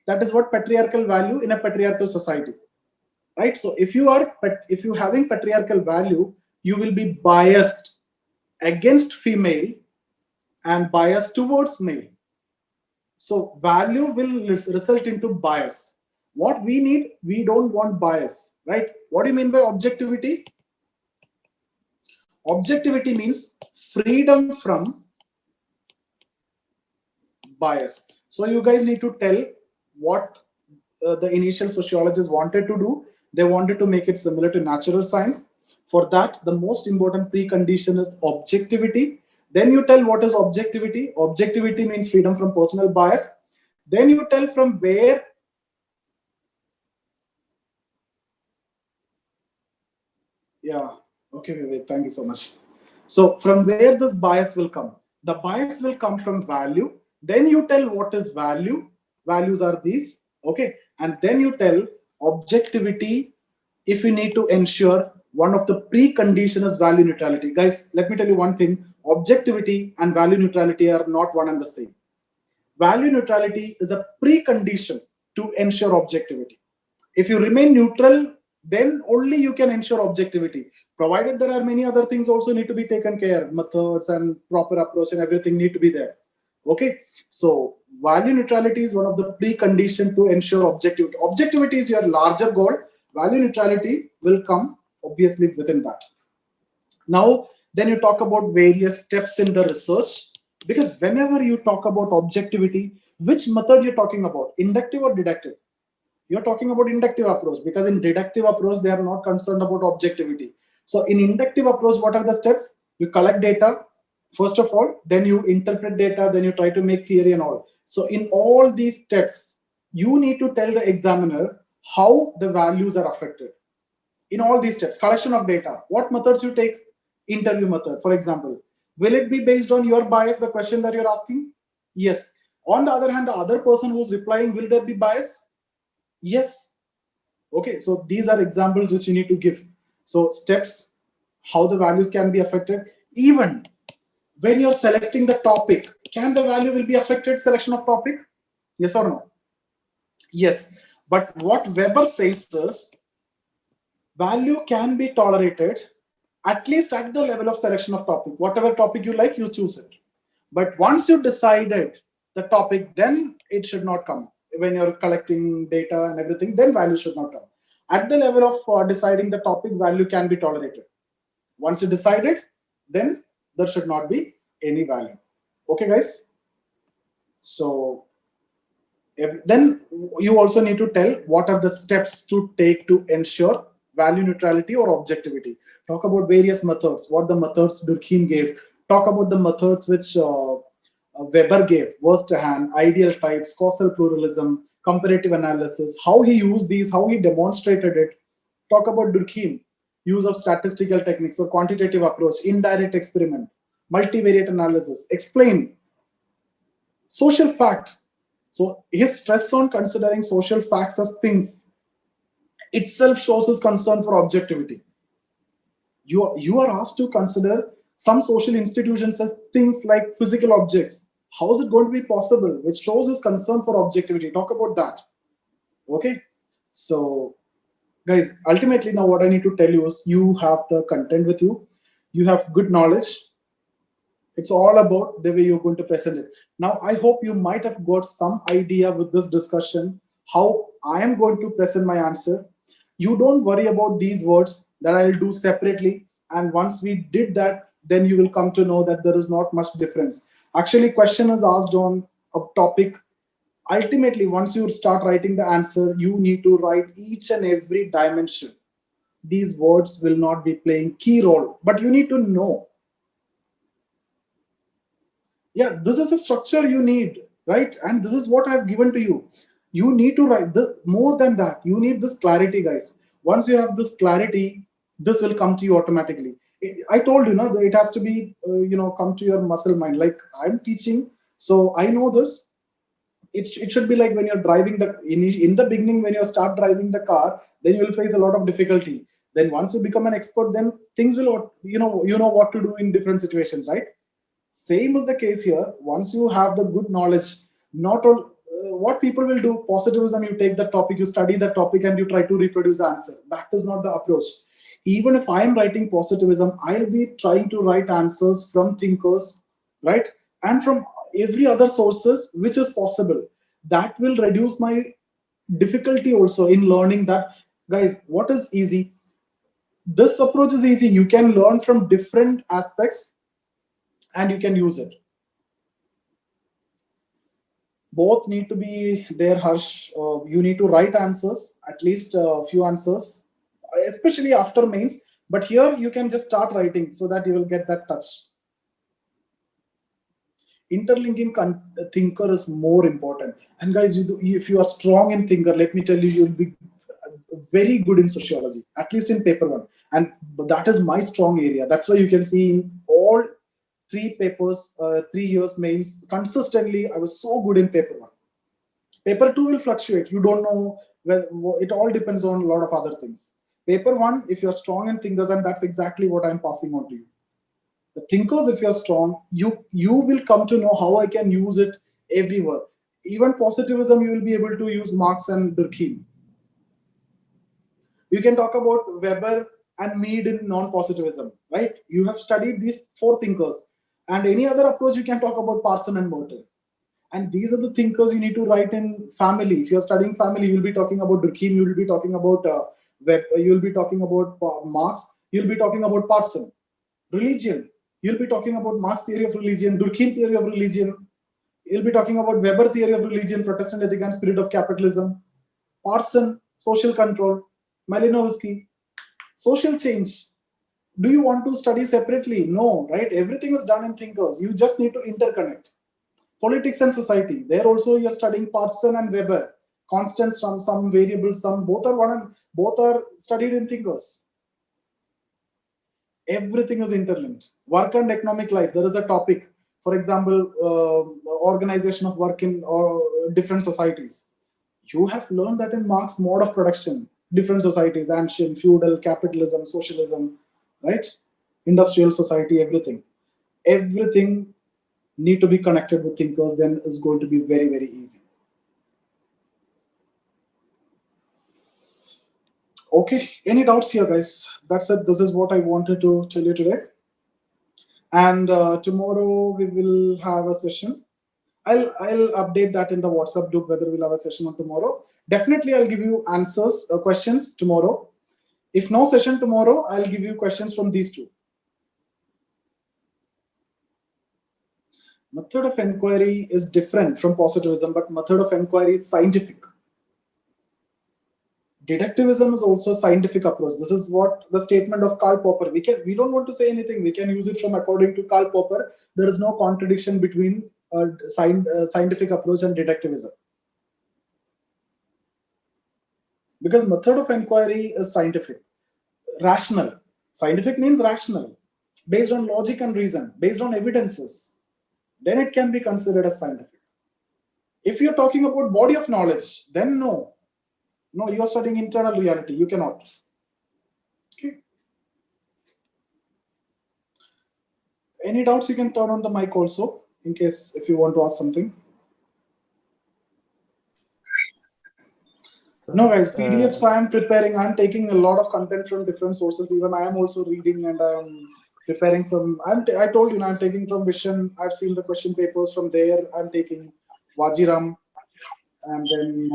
That is what patriarchal value in a patriarchal society, right? So if you having patriarchal value, you will be biased against female and biased towards male. So value will result into bias. What we need, we don't want bias, right? What do you mean by objectivity? Objectivity means freedom from bias. So you guys need to tell what the initial sociologists wanted to do. They wanted to make it similar to natural science. For that, the most important precondition is objectivity. Then you tell what is objectivity. Objectivity means freedom from personal bias. Then you tell from where okay, Vivek, thank you so much. So from where this bias will come? The bias will come from value. Then you tell what is value. Values are these, okay? And then you tell objectivity. If you need to ensure, one of the precondition is value neutrality. Guys, let me tell you one thing. Objectivity and value neutrality are not one and the same. Value neutrality is a precondition to ensure objectivity. If you remain neutral, then only you can ensure objectivity, provided there are many other things also need to be taken care, methods and proper approach and everything need to be there. Okay, so value neutrality is one of the precondition to ensure objectivity. Objectivity is your larger goal. Value neutrality will come obviously within that. Now, then you talk about various steps in the research, because whenever you talk about objectivity, which method you're talking about, inductive or deductive? You're talking about inductive approach, because in deductive approach, they are not concerned about objectivity. So in inductive approach, what are the steps? You collect data, first of all, then you interpret data, then you try to make theory and all. So in all these steps, you need to tell the examiner how the values are affected. In all these steps, collection of data, what methods you take? Interview method, for example. Will it be based on your bias, the question that you're asking? Yes. On the other hand, the other person who's replying, will there be bias? Yes. Okay, so these are examples which you need to give. So steps, how the values can be affected. Even when you're selecting the topic, can the value will be affected selection of topic? Yes or no? Yes. But what Weber says is, value can be tolerated at least at the level of selection of topic. Whatever topic you like, you choose it. But once you decided the topic, then it should not come. When you're collecting data and everything, then value should not come. At the level of deciding the topic, value can be tolerated. Once you decided, then there should not be any value. Okay, guys? So Then you also need to tell what are the steps to take to ensure value neutrality or objectivity. Talk about various methods, what the methods Durkheim gave. Talk about the methods which Weber gave, Verstehen, ideal types, causal pluralism, comparative analysis, how he used these, how he demonstrated it. Talk about Durkheim, use of statistical techniques or quantitative approach, indirect experiment, multivariate analysis. Explain social fact. So his stress on considering social facts as things itself shows his concern for objectivity. You are asked to consider some social institutions as things like physical objects. How is it going to be possible? Which shows his concern for objectivity. Talk about that. Okay. So, guys, ultimately, now what I need to tell you is you have the content with you, you have good knowledge. It's all about the way you're going to present it. Now, I hope you might have got some idea with this discussion how I am going to present my answer. You don't worry about these words that I'll do separately. And once we did that, then you will come to know that there is not much difference. Actually, question is asked on a topic. Ultimately, once you start writing the answer, you need to write each and every dimension. These words will not be playing key role, but you need to know. Yeah, this is the structure you need, right? And this is what I've given to you. You need to write the more than that. You need this clarity, guys. Once you have this clarity, this will come to you automatically. I told you, no, it has to be, come to your muscle mind. Like I'm teaching, so I know this. It should be like when you're driving in the beginning when you start driving the car, then you will face a lot of difficulty. Then once you become an expert, then things will, you know what to do in different situations, right? Same is the case here. Once you have the good knowledge, not all what people will do, positivism, you take the topic, you study the topic, and you try to reproduce the answer. That is not the approach. Even if I am writing positivism, I'll be trying to write answers from thinkers, right? And from every other sources which is possible. That will reduce my difficulty also in learning that, guys, what is easy? This approach is easy. You can learn from different aspects and you can use it. Both need to be there, Harsh. You need to write answers, at least a few answers, especially after mains. But here you can just start writing so that you will get that touch. Interlinking thinker is more important. And guys, if you are strong in thinker, let me tell you, you'll be very good in sociology, at least in paper one. And that is my strong area. That's why you can see in all three papers, 3 years mains, consistently, I was so good in paper one. Paper two will fluctuate. You don't know whether it all depends on a lot of other things. Paper one, if you're strong in thinkers, and that's exactly what I'm passing on to you. The thinkers, if you're strong, you will come to know how I can use it everywhere. Even positivism, you will be able to use Marx and Durkheim. You can talk about Weber and Mead in non-positivism, right? You have studied these four thinkers. And any other approach, you can talk about Parson and Merton. And these are the thinkers you need to write in family. If you're studying family, you'll be talking about Durkheim, you'll be talking about you'll be talking about Marx, you'll be talking about Parson. Religion, you'll be talking about Marx theory of religion, Durkheim theory of religion. You'll be talking about Weber theory of religion, Protestant ethic and spirit of capitalism. Parson, social control. Malinowski, social change. Do you want to study separately? No, right? Everything is done in thinkers. You just need to interconnect. Politics and society. There also you're studying Parson and Weber. Constants from some variables, some both are one and both are studied in thinkers. Everything is interlinked. Work and economic life. There is a topic. For example, organization of work in different societies. You have learned that in Marx mode of production. Different societies, ancient, feudal, capitalism, socialism, right? Industrial society, everything need to be connected with thinkers, then is going to be very, very easy. Okay, any doubts here, guys? That's it. This is what I wanted to tell you today. And tomorrow we will have a session. I'll update that in the WhatsApp group whether we'll have a session on tomorrow. Definitely, I'll give you answers, questions tomorrow. If no session tomorrow, I'll give you questions from these two. Method of inquiry is different from positivism, but method of inquiry is scientific. Deductivism is also a scientific approach. This is what the statement of Karl Popper. We don't want to say anything. We can use it from according to Karl Popper. There is no contradiction between scientific approach and deductivism. Because method of inquiry is scientific, rational. Scientific means rational, based on logic and reason, based on evidences. Then it can be considered as scientific. If you're talking about body of knowledge, then no. No, you are studying internal reality. You cannot. Okay. Any doubts? You can turn on the mic also, in case if you want to ask something. No, guys, PDFs I am preparing. I'm taking a lot of content from different sources. Even I am also reading and I am preparing from. I told you, I'm taking from Vision. I've seen the question papers from there. I'm taking Wajiram, and then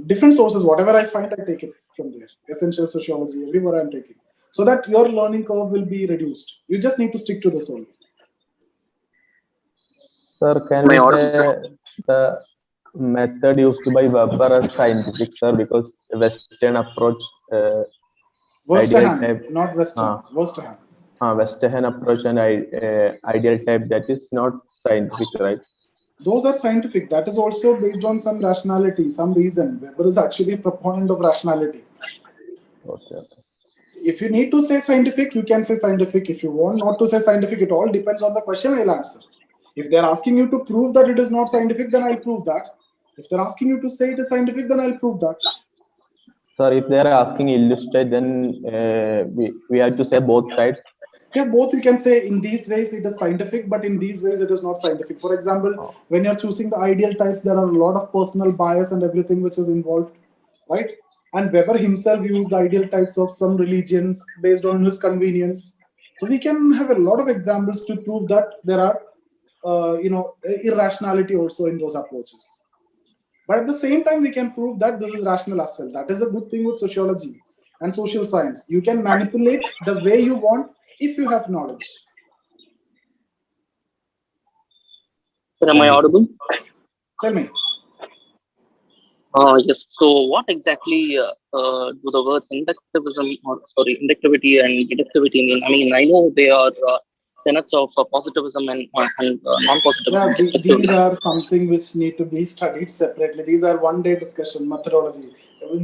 different sources. Whatever I find, I take it from there. Essential sociology, everywhere I'm taking, so that your learning curve will be reduced. You just need to stick to this only. Sir, can we say the method used by Weber as scientific, sir, because Western approach, Westerhand, not Western. Westerhand. Western approach and ideal type, that is not scientific, right? Those are scientific. That is also based on some rationality, some reason. Weber is actually a proponent of rationality. Okay. If you need to say scientific, you can say scientific. If you want not to say scientific, it all depends on the question I'll answer. If they're asking you to prove that it is not scientific, then I'll prove that. If they're asking you to say it is scientific, then I'll prove that. Sir, if they're asking illustrate, then we have to say both sides. Yeah, both you can say in these ways it is scientific, but in these ways it is not scientific. For example, when you're choosing the ideal types, there are a lot of personal bias and everything which is involved, right? And Weber himself used the ideal types of some religions based on his convenience. So we can have a lot of examples to prove that there are, irrationality also in those approaches. But at the same time, we can prove that this is rational as well. That is a good thing with sociology and social science. You can manipulate the way you want if you have knowledge. Sir, am I audible? Tell me. Yes. So, what exactly do the words inductivism inductivity and deductivity mean? I mean, I know they are tenets of positivism and non-positivism. Yeah, these are something which need to be studied separately. These are one-day discussion methodology.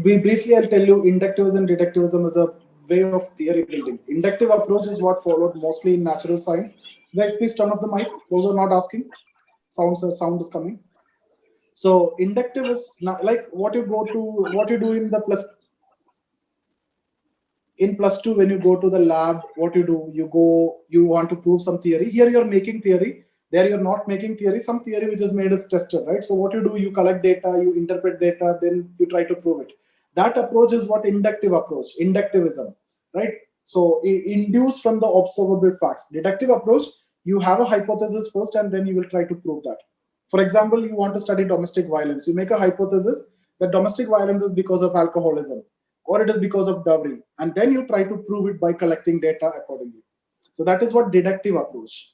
Briefly, I'll tell you, inductivism, deductivism is a way of theory building. Inductive approach is what followed mostly in natural science. Guys, please turn off the mic. Those are not asking. Sound is coming. So inductive is not like what you do in the +2 when you go to the lab. What you do, you want to prove some theory. Here you're making theory. There you're not making theory. Some theory which is made is tested, right? So what you do, you collect data, you interpret data, then you try to prove it. That approach is what inductive approach, inductivism, right? So induce from the observable facts. Deductive approach, you have a hypothesis first and then you will try to prove that. For example, you want to study domestic violence. You make a hypothesis that domestic violence is because of alcoholism or it is because of dowry. And then you try to prove it by collecting data accordingly. So that is what deductive approach.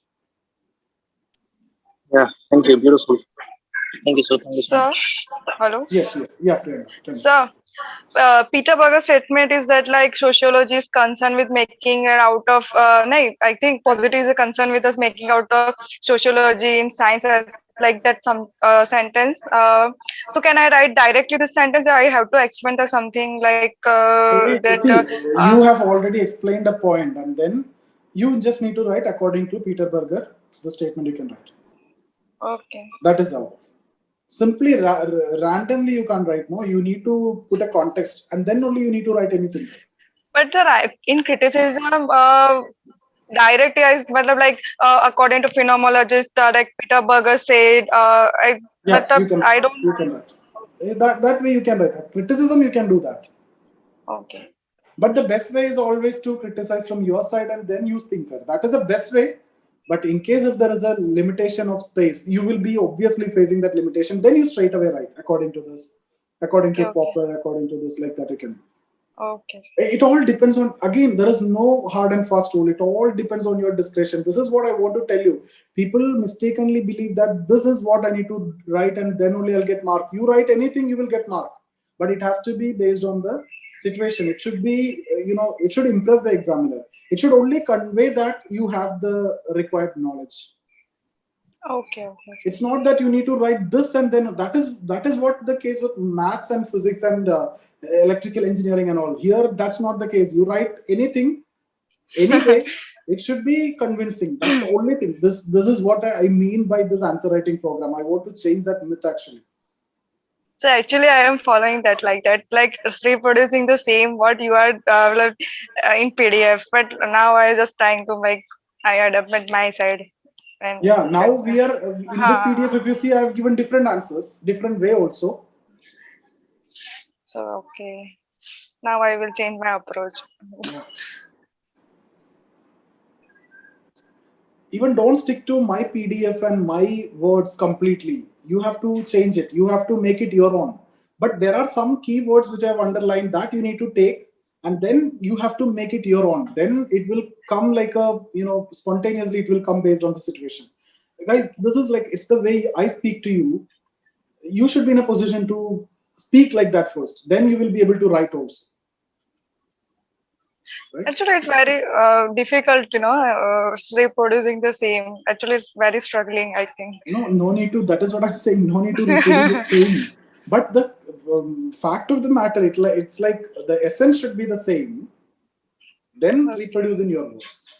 Yeah, thank you. Beautiful. Thank you, sir. Thank you, sir. Hello? Yes. Yeah, sir. Peter Berger's statement is that like sociology is concerned with making it out of I think positivity is a concern with us making out of sociology in science as like that some sentence. So can I write directly this sentence or I have to explain the something like you have already explained a point and then you just need to write according to Peter Berger the statement you can write. Okay. That is how. Simply randomly you can't write. No, you need to put a context and then only you need to write anything. But sir, in criticism, directly, like according to phenomenologists, like Peter Berger said, I don't. You can write. That way you can write. Criticism you can do that. Okay. But the best way is always to criticize from your side and then use thinker. That is the best way. But in case if there is a limitation of space, you will be obviously facing that limitation. Then you straight away write according to this, according to Popper, according to this, like that you can. Okay. It all depends on, again, there is no hard and fast rule. It all depends on your discretion. This is what I want to tell you. People mistakenly believe that this is what I need to write and then only I'll get mark. You write anything, you will get mark. But it has to be based on the situation. It should be, it should impress the examiner. It should only convey that you have the required knowledge. Okay. It's not that you need to write this and then that is what the case with maths and physics and electrical engineering and all. Here, that's not the case. You write anything, anyway, it should be convincing. That's the only thing. This is what I mean by this answer writing program. I want to change that myth actually. So actually, I am following that, like reproducing the same what you are in PDF. But now I just trying to I adapt my side. And Yeah, now that's we are in this PDF. If you see, I have given different answers, different way also. So okay, now I will change my approach. Yeah. Even don't stick to my PDF and my words completely. You have to change it. You have to make it your own. But there are some keywords which I have underlined that you need to take, and then you have to make it your own. Then it will come like a, spontaneously it will come based on the situation. Guys, this is like, it's the way I speak to you. You should be in a position to speak like that first. Then you will be able to write also. Right? Actually, it's very difficult, reproducing the same. Actually, it's very struggling, I think. No need to. That is what I'm saying. No need to reproduce the same. But the fact of the matter, it's like the essence should be the same. Then reproduce in your words.